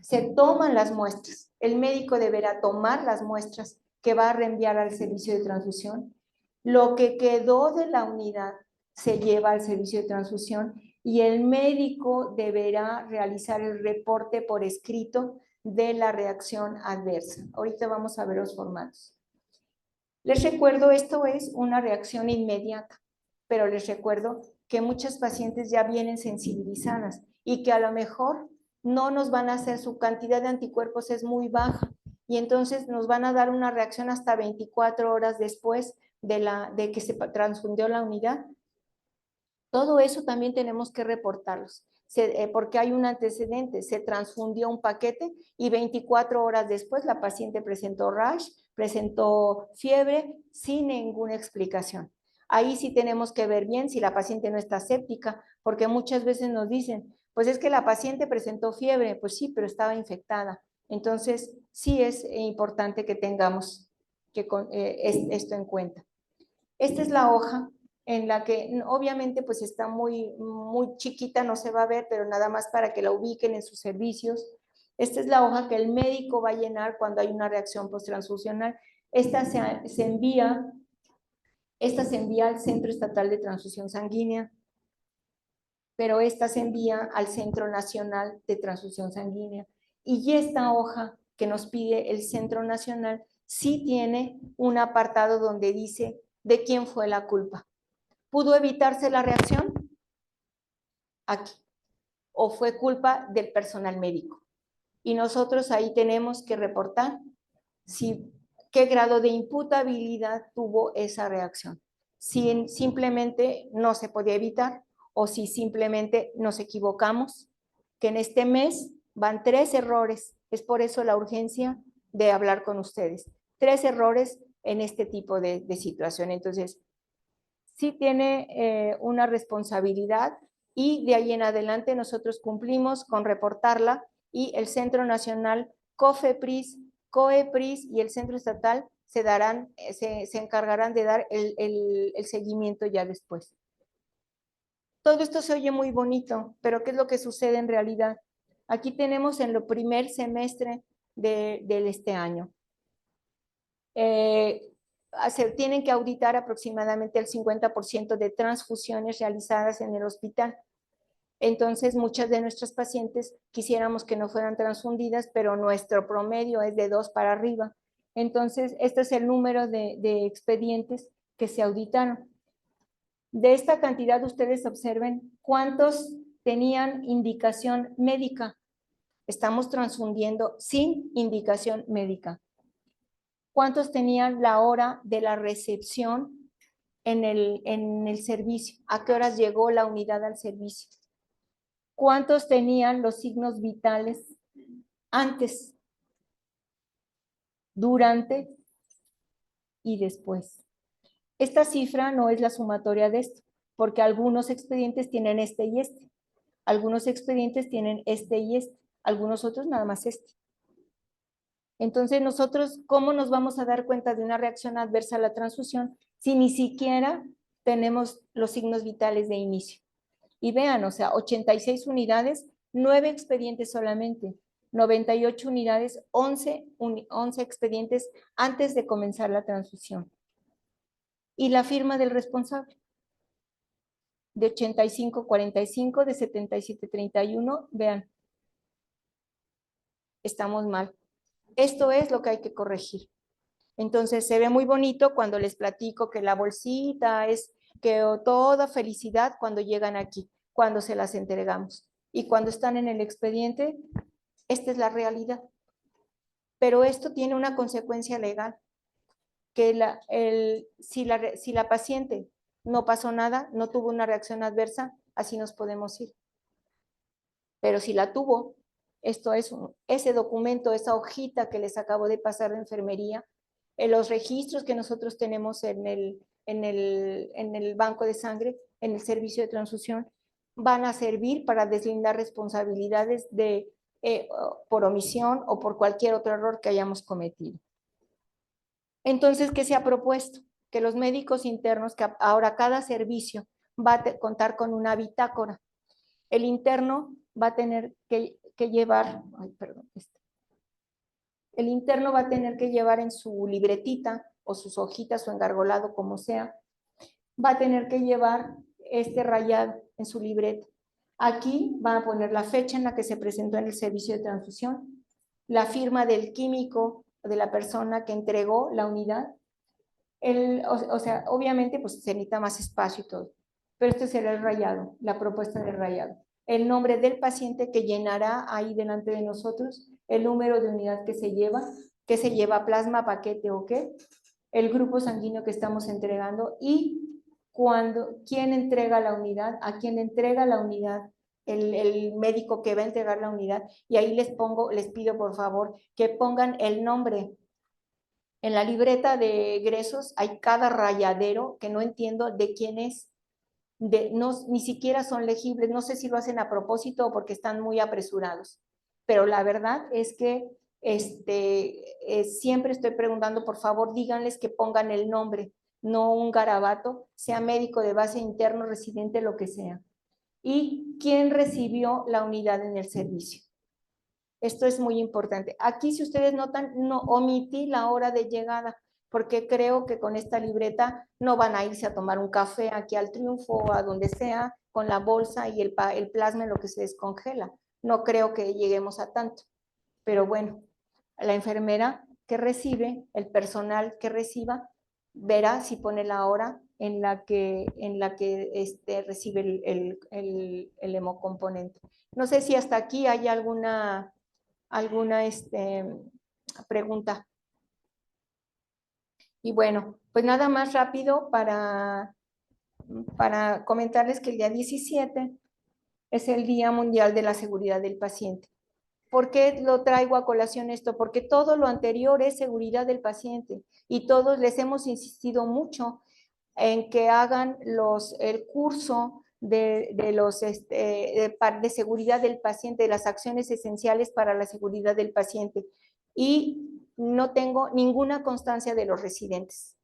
Se toman las muestras. El médico deberá tomar las muestras que va a reenviar al servicio de transfusión. Lo que quedó de la unidad se lleva al servicio de transfusión y el médico deberá realizar el reporte por escrito de la reacción adversa. Ahorita vamos a ver los formatos. Les recuerdo, esto es una reacción inmediata, pero les recuerdo que muchas pacientes ya vienen sensibilizadas y que a lo mejor no nos van a hacer, su cantidad de anticuerpos es muy baja y entonces nos van a dar una reacción hasta 24 horas después de que se transfundió la unidad. Todo eso también tenemos que reportarlos, porque hay un antecedente, se transfundió un paquete y 24 horas después la paciente presentó rash, presentó fiebre sin ninguna explicación. Ahí sí tenemos que ver bien si la paciente no está séptica, porque muchas veces nos dicen, pues es que la paciente presentó fiebre, pues sí, pero estaba infectada. Entonces, sí es importante que tengamos esto en cuenta. Esta es la hoja en la que obviamente pues está muy chiquita, no se va a ver, pero nada más para que la ubiquen en sus servicios. Esta es la hoja que el médico va a llenar cuando hay una reacción posttransfusional. Esta se envía al Centro Estatal de Transfusión Sanguínea, pero esta se envía al Centro Nacional de Transfusión Sanguínea. Y esta hoja que nos pide el Centro Nacional sí tiene un apartado donde dice de quién fue la culpa. ¿Pudo evitarse la reacción? Aquí. ¿O fue culpa del personal médico? Y nosotros ahí tenemos que reportar qué grado de imputabilidad tuvo esa reacción. Si simplemente no se podía evitar o si simplemente nos equivocamos, que en este mes van 3 errores. Es por eso la urgencia de hablar con ustedes. 3 errores en este tipo de situación. Entonces, sí tiene una responsabilidad y de ahí en adelante nosotros cumplimos con reportarla y el Centro Nacional, COFEPRIS, COEPRIS y el Centro Estatal se encargarán de dar el seguimiento ya después. Todo esto se oye muy bonito, pero ¿qué es lo que sucede en realidad? Aquí tenemos en lo primer semestre de este año. Se tienen que auditar aproximadamente el 50% de transfusiones realizadas en el hospital. Entonces, muchas de nuestras pacientes quisiéramos que no fueran transfundidas, pero nuestro promedio es de 2 para arriba. Entonces, este es el número de expedientes que se auditaron. De esta cantidad, ustedes observen cuántos tenían indicación médica. Estamos transfundiendo sin indicación médica. ¿Cuántos tenían la hora de la recepción en el servicio? ¿A qué horas llegó la unidad al servicio? ¿Cuántos tenían los signos vitales antes, durante y después? Esta cifra no es la sumatoria de esto, porque algunos expedientes tienen este y este. Algunos expedientes tienen este y este. Algunos otros nada más este. Entonces nosotros, ¿cómo nos vamos a dar cuenta de una reacción adversa a la transfusión si ni siquiera tenemos los signos vitales de inicio? Y vean, o sea, 86 unidades, 9 expedientes solamente, 98 unidades, 11 expedientes antes de comenzar la transfusión. Y la firma del responsable, de 85-45, de 77-31, vean, estamos mal. Esto es lo que hay que corregir. Entonces se ve muy bonito cuando les platico que la bolsita es que toda felicidad cuando llegan aquí, cuando se las entregamos. Y cuando están en el expediente, esta es la realidad. Pero esto tiene una consecuencia legal, que si la paciente no pasó nada, no tuvo una reacción adversa, así nos podemos ir. Pero si la tuvo, esto es ese documento, esa hojita que les acabo de pasar de enfermería, en los registros que nosotros tenemos en el banco de sangre, en el servicio de transfusión, van a servir para deslindar responsabilidades por omisión o por cualquier otro error que hayamos cometido. Entonces, ¿qué se ha propuesto? Que los médicos internos, que ahora cada servicio va a contar con una bitácora. El interno va a tener que llevar, el interno va a tener que llevar en su libretita o sus hojitas o engargolado, como sea, va a tener que llevar este rayado en su libreta. Aquí va a poner la fecha en la que se presentó en el servicio de transfusión, la firma del químico, de la persona que entregó la unidad. O sea, obviamente pues se necesita más espacio y todo, pero este será el rayado, la propuesta del rayado. El nombre del paciente que llenará ahí delante de nosotros, el número de unidad que se lleva plasma, paquete o qué, el grupo sanguíneo que estamos entregando y quién entrega la unidad, a quién entrega la unidad, el médico que va a entregar la unidad, y ahí les pido por favor que pongan el nombre. En la libreta de egresos hay cada rayadero que no entiendo de quién es. Ni siquiera son legibles, no sé si lo hacen a propósito o porque están muy apresurados, pero la verdad es que siempre estoy preguntando, por favor, díganles que pongan el nombre, no un garabato, sea médico de base, interno, residente, lo que sea. Y quién recibió la unidad en el servicio. Esto es muy importante. Aquí, si ustedes notan, no omití la hora de llegada, porque creo que con esta libreta no van a irse a tomar un café aquí al Triunfo o a donde sea, con la bolsa y el plasma en lo que se descongela. No creo que lleguemos a tanto. Pero bueno, la enfermera que recibe, el personal que reciba, verá si pone la hora en la que recibe el hemocomponente. No sé si hasta aquí hay alguna pregunta. Y bueno, pues nada más rápido para comentarles que el día 17 es el Día Mundial de la Seguridad del Paciente. ¿Por qué lo traigo a colación esto? Porque todo lo anterior es seguridad del paciente y todos les hemos insistido mucho en que hagan el curso de seguridad del paciente, de las acciones esenciales para la seguridad del paciente. Y no tengo ninguna constancia de los residentes.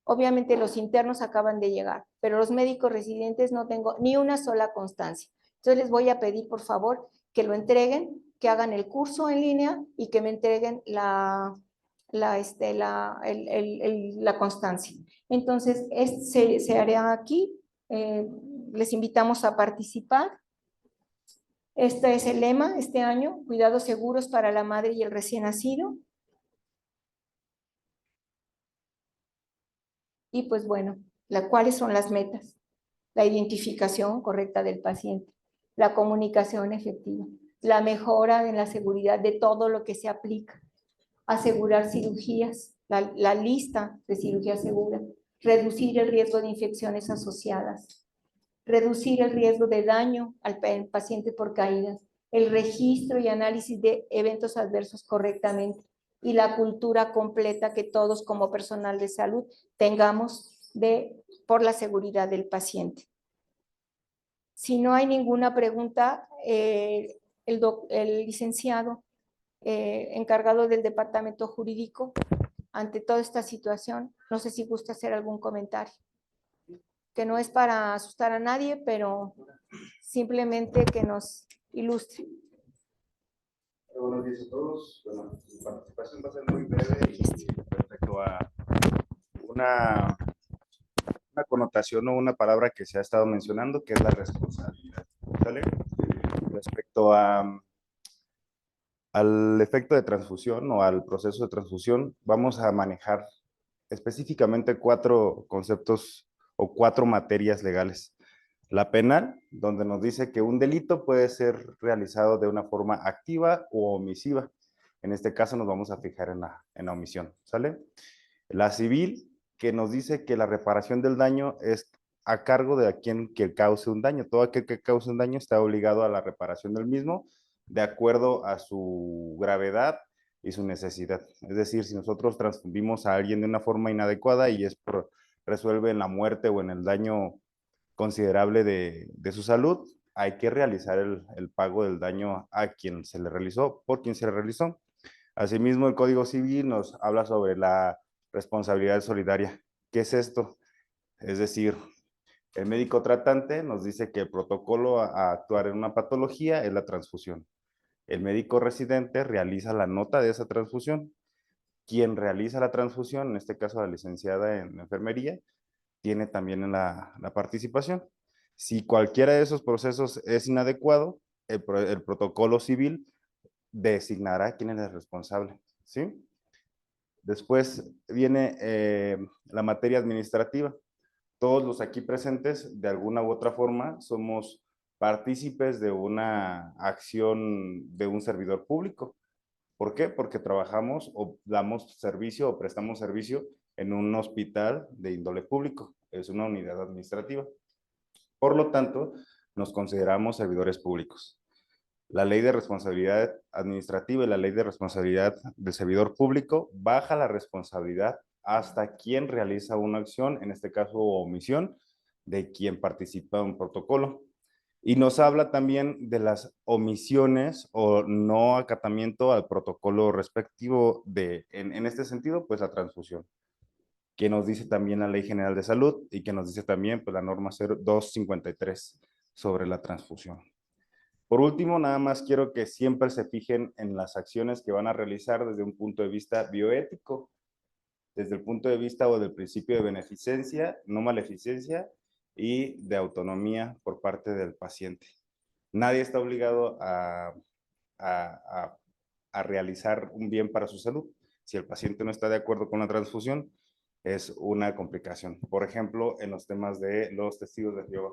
Obviamente los internos acaban de llegar, pero los médicos residentes no tengo ni una sola constancia. Entonces les voy a pedir, por favor, que lo entreguen, que hagan el curso en línea y que me entreguen la constancia. Entonces, se hará aquí. Les invitamos a participar. Este es el lema este año: cuidados seguros para la madre y el recién nacido. Y pues bueno, ¿cuáles son las metas? La identificación correcta del paciente, la comunicación efectiva, la mejora en la seguridad de todo lo que se aplica, asegurar cirugías, la lista de cirugías seguras, reducir el riesgo de infecciones asociadas, reducir el riesgo de daño al paciente por caídas, el registro y análisis de eventos adversos correctamente y la cultura completa que todos como personal de salud tengamos por la seguridad del paciente. Si no hay ninguna pregunta, el licenciado encargado del departamento jurídico, ante toda esta situación, no sé si gusta hacer algún comentario, que no es para asustar a nadie, pero simplemente que nos ilustre. Buenos días a todos. Bueno, mi participación va a ser muy breve y respecto a una connotación o una palabra que se ha estado mencionando, que es la responsabilidad. ¿Sale? Respecto a Al efecto de transfusión o al proceso de transfusión, vamos a manejar específicamente 4 conceptos o 4 materias legales. La penal, donde nos dice que un delito puede ser realizado de una forma activa o omisiva. En este caso nos vamos a fijar en la omisión, ¿sale? La civil, que nos dice que la reparación del daño es a cargo de quien que cause un daño. Todo aquel que cause un daño está obligado a la reparación del mismo de acuerdo a su gravedad y su necesidad. Es decir, si nosotros transfundimos a alguien de una forma inadecuada y resuelve en la muerte o en el daño considerable de su salud, hay que realizar el pago del daño a quien se le realizó, por quien se le realizó. Asimismo, el Código Civil nos habla sobre la responsabilidad solidaria. ¿Qué es esto? Es decir, el médico tratante nos dice que el protocolo a actuar en una patología es la transfusión. El médico residente realiza la nota de esa transfusión. Quien realiza la transfusión, en este caso la licenciada en enfermería, tiene también la participación. Si cualquiera de esos procesos es inadecuado, el protocolo civil designará quién es el responsable, ¿sí? Después viene la materia administrativa. Todos los aquí presentes, de alguna u otra forma, somos partícipes de una acción de un servidor público. ¿Por qué? Porque trabajamos o damos servicio o prestamos servicio en un hospital de índole público. Es una unidad administrativa. Por lo tanto, nos consideramos servidores públicos. La ley de responsabilidad administrativa y la ley de responsabilidad del servidor público baja la responsabilidad hasta quien realiza una acción, en este caso omisión, de quien participa en un protocolo. Y nos habla también de las omisiones o no acatamiento al protocolo respectivo en este sentido, pues la transfusión, que nos dice también la Ley General de Salud y que nos dice también pues, la norma 253 sobre la transfusión. Por último, nada más quiero que siempre se fijen en las acciones que van a realizar desde un punto de vista bioético, desde el punto de vista o del principio de beneficencia, no maleficencia y de autonomía por parte del paciente. Nadie está obligado a realizar un bien para su salud. Si el paciente no está de acuerdo con la transfusión, es una complicación. Por ejemplo, en los temas de los testigos de Jehová,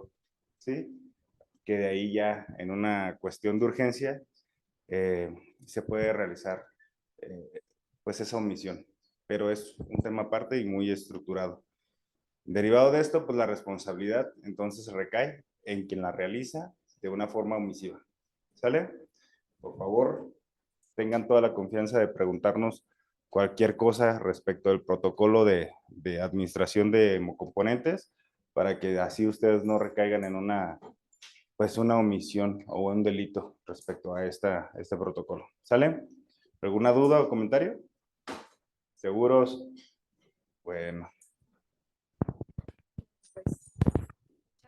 ¿sí? Que de ahí ya en una cuestión de urgencia se puede realizar pues esa omisión, pero es un tema aparte y muy estructurado. Derivado de esto, pues la responsabilidad entonces recae en quien la realiza de una forma omisiva. ¿Sale? Por favor, tengan toda la confianza de preguntarnos cualquier cosa respecto al protocolo de administración de hemocomponentes para que así ustedes no recaigan en una omisión o un delito respecto a este protocolo. ¿Sale? ¿Alguna duda o comentario? ¿Seguros? Bueno.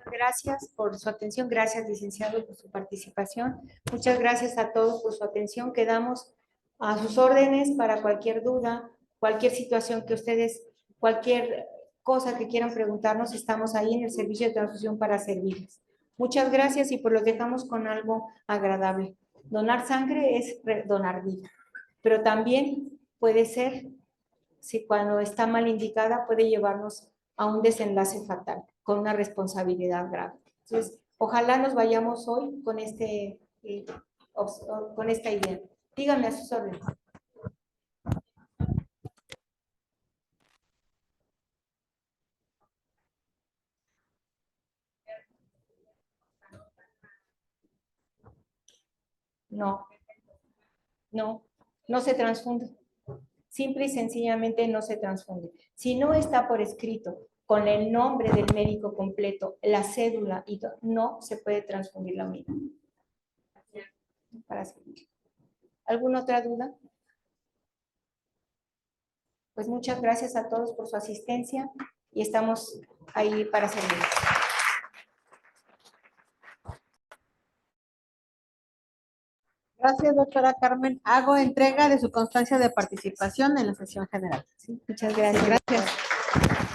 Gracias por su atención, gracias licenciado por su participación. Muchas gracias a todos por su atención. Quedamos a sus órdenes para cualquier duda, cualquier situación que ustedes, cualquier cosa que quieran preguntarnos, estamos ahí en el servicio de transfusión para servirles. Muchas gracias y pues los dejamos con algo agradable. Donar sangre es donar vida, pero también puede ser, si cuando está mal indicada, puede llevarnos a un desenlace fatal, con una responsabilidad grave. Entonces, ojalá nos vayamos hoy con esta idea. Díganme a sus órdenes. No, no se transfunde. Simple y sencillamente no se transfunde. Si no está por escrito con el nombre del médico completo, la cédula, y no se puede transfundir la unidad. Para seguir. ¿Alguna otra duda? Pues muchas gracias a todos por su asistencia y estamos ahí para servir. Gracias, doctora Carmen. Hago entrega de su constancia de participación en la sesión general. Sí, muchas gracias. Gracias.